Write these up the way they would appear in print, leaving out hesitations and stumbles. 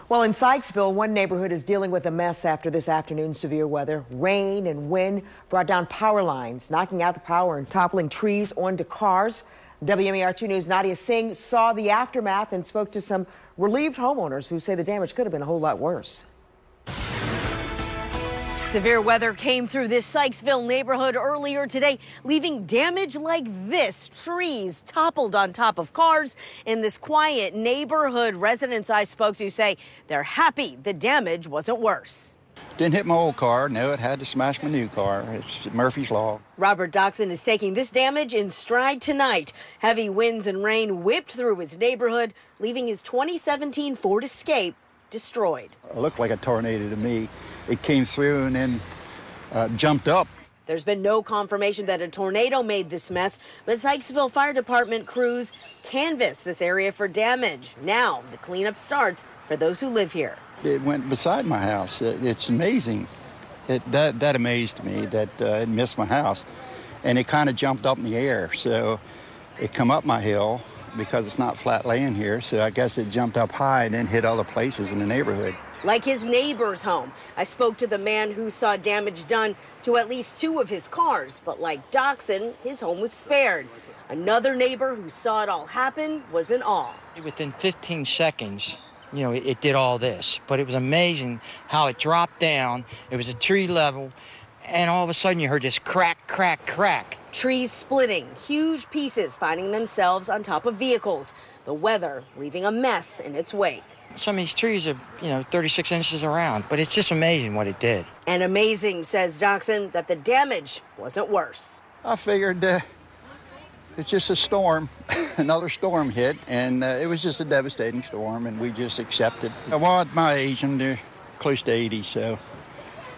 Well, in Sykesville, one neighborhood is dealing with a mess after this afternoon's severe weather. Rain and wind brought down power lines, knocking out the power and toppling trees onto cars. WMAR 2 News' Nadia Singh saw the aftermath and spoke to some relieved homeowners who say the damage could have been a whole lot worse. Severe weather came through this Sykesville neighborhood earlier today, leaving damage like this. Trees toppled on top of cars in this quiet neighborhood. Residents I spoke to say they're happy the damage wasn't worse. Didn't hit my old car. No, it had to smash my new car. It's Murphy's Law. Robert Doxson is taking this damage in stride tonight. Heavy winds and rain whipped through his neighborhood, leaving his 2017 Ford Escape destroyed. It looked like a tornado to me. It came through and then jumped up. There's been no confirmation that a tornado made this mess, but Sykesville Fire Department crews canvassed this area for damage. Now the cleanup starts for those who live here. It went beside my house. It's amazing. That amazed me that it missed my house. And it kind of jumped up in the air. So it come up my hill because it's not flat land here. So I guess it jumped up high and then hit other places in the neighborhood. Like his neighbor's home. I spoke to the man who saw damage done to at least 2 of his cars, but like Doxson, his home was spared. Another neighbor who saw it all happen was in awe. Within 15 seconds, it did all this, but it was amazing how it dropped down. It was at tree level, and all of a sudden you heard this crack, crack, crack. Trees splitting, huge pieces finding themselves on top of vehicles. The weather leaving a mess in its wake. Some of these trees are, 36 inches around, but it's just amazing what it did. And amazing, says Doxson, that the damage wasn't worse. I figured it's just a storm. Another storm hit, and it was just a devastating storm, and we just accepted. Well, at my age, I'm close to 80, so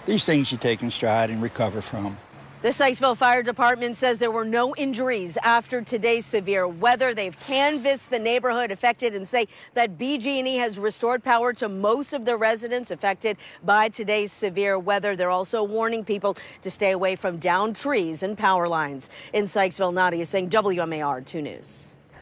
these things you take in stride and recover from. The Sykesville Fire Department says there were no injuries after today's severe weather. They've canvassed the neighborhood affected and say that BG&E has restored power to most of the residents affected by today's severe weather. They're also warning people to stay away from downed trees and power lines. In Sykesville, Nadia Singh, WMAR 2 News.